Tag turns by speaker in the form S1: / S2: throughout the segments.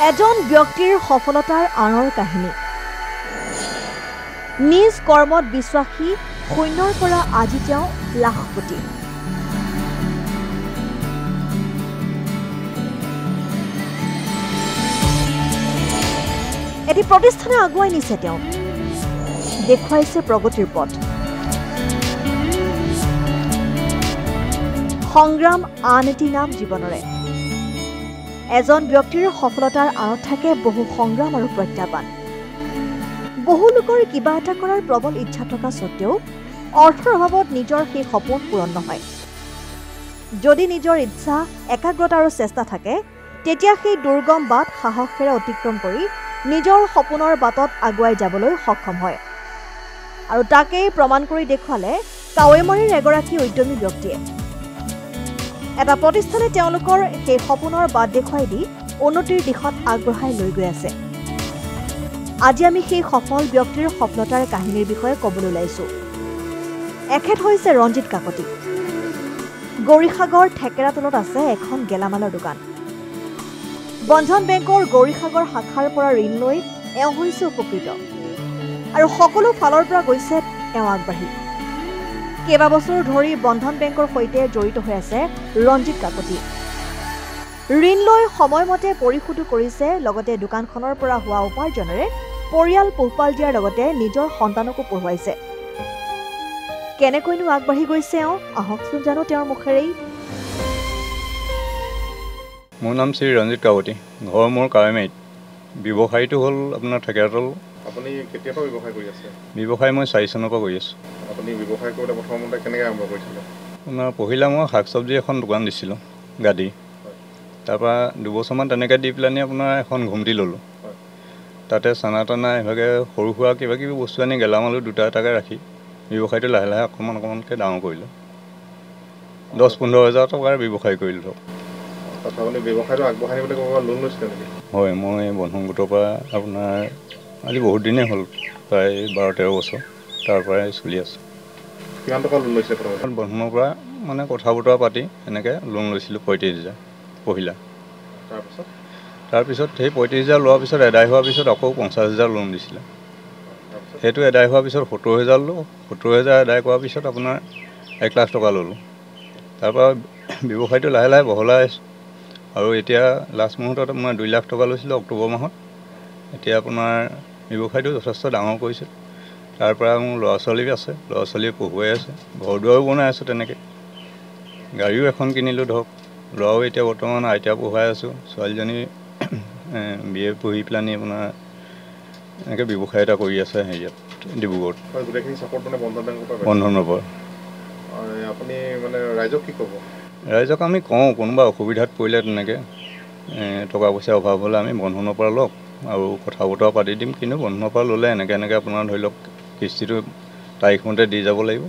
S1: এজন ব্যক্তিৰ সফলতাৰ আঁৰৰ কাহিনী নিজ কৰ্মত বিশ্বাসী শূন্যৰ পৰা আজি তেওঁ লাখপতি এটি প্ৰতিষ্ঠানে আগুৱাই নিছে তেওঁ দেখুৱাইছে প্ৰগতিৰ পথ সংগ্ৰাম আন এটি নাম জীৱনৰে এজন ব্যক্তিৰ সফলতাৰ আঁৰত থাকে বহু সংগ্ৰাম আৰু প্ৰত্যাহ্বান বহু লোকৰ কিবা এটা কৰাৰ প্ৰবল ইচ্ছা থকা সত্ত্বেও অৰ্থৰ অভাৱত নিজৰ সেই সপোন পূৰণ নহয় যদি নিজৰ ইচ্ছা একাগ্ৰতা আৰু চেষ্টা থাকে তেতিয়া সেই দুৰ্গম বাট সাহসেৰে অতিক্ৰম কৰি নিজৰ সপোনৰ বাটত আগুৱাই যাবলৈ সক্ষম হয় আৰু তাকেই প্ৰমাণ কৰি দেখুৱালে কাৱৈমাৰীৰ এগৰাকী উদ্যমী ব্যক্তিয়ে এটা প্ৰতিষ্ঠানে তেওঁলোকৰ সেই সপোনৰ বাট দেখুৱাই দি উন্নতিৰ দিশত আগবঢ়াই লৈ গৈ আছে আজি আমি সেই সফল ব্যক্তিৰ সফলতাৰ কাহিনীৰ বিষয়ে ক'বলৈ ওলাইছো এখেত হৈছে ৰঞ্জিত কাকতি গৌৰীসাগৰ ঠেকেৰাতলত আছে এখন গেলামালৰ দোকান বন্ধন বেংকৰ গৌৰীসাগৰ শাখাৰ পৰা ঋণ লৈ এওঁ হৈছে উপকৃত আৰু সকলো ফালৰ পৰা গৈছে এওঁ আগবাঢ়ি কেইবাবছৰ ধৰি বন্ধন বেংকৰ সৈতে জড়িত হৈ আছে ৰঞ্জিত কাকতি ঋণ লৈ সময়মতে পৰিশোধ কৰিছে লগতে দোকানখনৰ পৰা হোৱা উপাৰ্জনেৰে পৰিয়াল পোহপাল দিয়াৰ লগতে নিজৰ সন্তানকো পঢ়ুৱাইছে কেনেকৈনো আগবাঢ়ি গৈছে এওঁ আহকচোন জানো তেওঁৰ মুখেৰেই
S2: মোৰ নাম শ্ৰী ৰঞ্জিত কাকতি ঘৰ মোৰ কাৱৈমাৰীত ব্যৱসায়টো হ'ল আপোনাৰ ঠেকেৰাতল
S3: আপুনি কেতিয়াৰ পৰা ব্যৱসায় কৰি আছে
S2: ব্যৱসায় মই 4 চনৰ পৰা কৰি আছোঁ
S3: আপুনি ব্যৱসায় কৰোঁতে প্ৰথমতে কেনেকৈ আৰম্ভ কৰিছিলে
S2: আপোনাৰ পহিলা মই শাক চব্জি এখন দোকান দিছিলোঁ গাদী তাৰপৰা 2 বছৰমান তেনেকৈ দি পেলানি আপোনাৰ এখন ঘুমটি ল'লোঁ তাতে চানা টানা এভাগে সৰু সুৰা কিবা কিবি বস্তু আনি গেলামালো দুটা এটাকৈ ৰাখি ব্যৱসায়টো লাহে লাহে অকণমানকৈ ডাঙৰ কৰিলোঁ 10-15 হাজাৰ টকাৰ ব্যৱসায় কৰিলোঁ ধৰক
S3: আপুনি ব্যৱসায়টো আগবঢ়াই নিবলৈ ক'ৰবাত লোন লৈছিলে নেকি
S2: হয় মই বন্ধন গোটৰ পৰা আপোনাৰ আজি বহুত দিনেই হ'ল প্ৰায় 12-13 বছৰ তাৰ পৰাই চলি আছোঁ
S3: কিমান টকা লোন লৈছিলে প্ৰথমতে
S2: বন্ধনৰ পৰা মানে কথা বতৰা পাতি এনেকৈ লোন লৈছিলোঁ 35,000 পহিলা তাৰপিছত সেই 35,000 লোৱাৰ পিছত এদায় হোৱাৰ পিছত আকৌ 50,000 লোন দিছিলে সেইটো এদায় হোৱাৰ পিছত 70,000 ল'লোঁ 70,000 এদায় কৰাৰ পিছত আপোনাৰ 1 লাখ টকা ল'লোঁ তাৰপৰা ব্যৱসায়টো লাহে লাহে বহলাই আৰু এতিয়া লাষ্ট মুহূৰ্তত আপোনাৰ 2 লাখ টকা লৈছিলোঁ অক্টোবৰ মাহত এতিয়া আপোনাৰ ব্যৱসায়টো যথেষ্ট ডাঙৰ কৰিছে তাৰ পৰা মোৰ ল'ৰা ছোৱালী আছে ল'ৰা ছোৱালীয়ে পঢ়ুৱাই আছে ঘৰ দুৱাৰো বনাই আছোঁ তেনেকৈ গাড়ীও এখন কিনিলোঁ ধৰক ল'ৰাও এতিয়া বৰ্তমান আইতা পঢ়ুৱাই আছোঁ ছোৱালীজনী BA পঢ়ি পেলানি আপোনাৰ এনেকৈ ব্যৱসায় এটা কৰি আছে হেৰিয়াত ডিব্ৰুগড়ত
S3: গোটেইখিনি ছাপৰ্ট মানে
S2: বন্ধনৰ পৰা
S3: আপুনি মানে ৰাইজক কি ক'ব
S2: ৰাইজক আমি কওঁ কোনোবা অসুবিধাত পৰিলে তেনেকৈ টকা পইচা অভাৱ হ'লে আমি বন্ধনৰ পৰা লওক আৰু কথা বতৰা পাতি দিম কিন্তু বন্ধনৰ পৰা ল'লে এনেকৈ আপোনাৰ ধৰি লওক কিস্তিটো তাৰিখমতে দি যাব লাগিব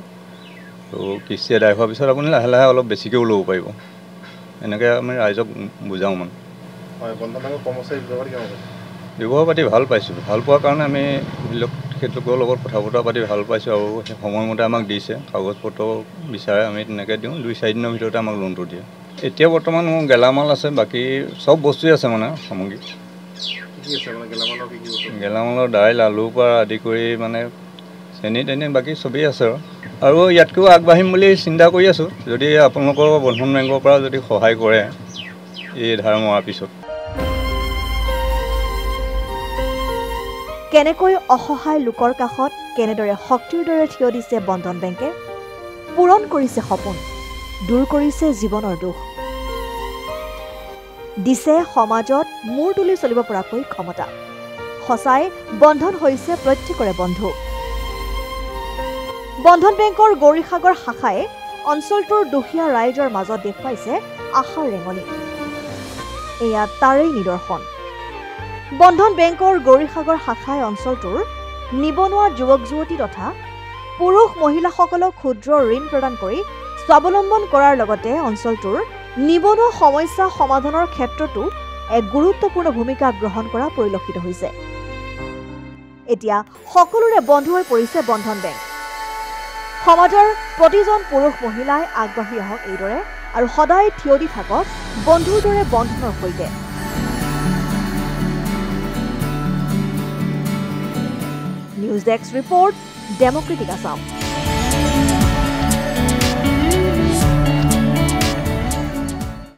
S2: আৰু কিস্তি আদায় হোৱাৰ পিছত আপুনি লাহে লাহে অলপ বেছিকৈও ল'ব পাৰিব এনেকৈ আমি ৰাইজক বুজাওঁ মানে
S3: হয় বন্ধন বেংকৰ কৰ্মচাৰী
S2: ব্যৱহাৰ পাতি ভাল পাইছোঁ ভাল পোৱাৰ কাৰণে আমি ধৰি লওক তেখেতলোকৰ লগত কথা বতৰা পাতি ভাল পাইছোঁ আৰু সেই সময়মতে আমাক দিছে কাগজ পত্ৰ বিচাৰে আমি তেনেকৈ দিওঁ 2-4 দিনৰ ভিতৰতে আমাক লোনটো দিয়ে এতিয়া বৰ্তমান মোৰ গেলামাল আছে বাকী চব বস্তুৱেই আছে মানে সামগ্ৰী গেলামালৰ দাইল আলুৰ পৰা আদি কৰি মানে চেনি তেনি বাকী চবেই আছে আৰু ইয়াতকৈও আগবাঢ়িম বুলি চিন্তা কৰি আছোঁ যদি আপোনালোকৰ বন্ধন বেংকৰ পৰা যদি সহায় কৰে এই ধাৰ মৰাৰ পিছত
S1: কেনেকৈ অসহায় লোকৰ কাষত কেনেদৰে শক্তিৰ দৰে থিয় দিছে বন্ধন বেংকে পূৰণ কৰিছে সপোন দূৰ কৰিছে জীৱনৰ দুখ দিছে সমাজত মূৰ তুলি চলিব পৰাকৈ ক্ষমতা সঁচাই বন্ধন হৈছে প্ৰত্যেকৰে বন্ধু বন্ধন বেংকৰ গৌৰীসাগৰ শাখাই অঞ্চলটোৰ দুখীয়া ৰাইজৰ মাজত দেখুৱাইছে আশাৰ ৰেঙনি এয়া তাৰেই নিদৰ্শন বন্ধন বেংকৰ গৌৰীসাগৰ শাখাই অঞ্চলটোৰ নিবনুৱা যুৱক যুৱতী তথা পুৰুষ মহিলাসকলক ক্ষুদ্ৰ ঋণ প্ৰদান কৰি স্বাৱলম্বন কৰাৰ লগতে অঞ্চলটোৰ নিবনুৱা সমস্যা সমাধানৰ ক্ষেত্ৰতো এক গুৰুত্বপূৰ্ণ ভূমিকা গ্ৰহণ কৰা পৰিলক্ষিত হৈছে এতিয়া সকলোৰে বন্ধু হৈ পৰিছে বন্ধন বেংক সমাজৰ প্ৰতিজন পুৰুষ মহিলাই আগবাঢ়ি আহক এইদৰে আৰু সদায় থিয় দি থাকক বন্ধুৰ দৰে বন্ধনৰ সৈতে। News desk report democratic Assam.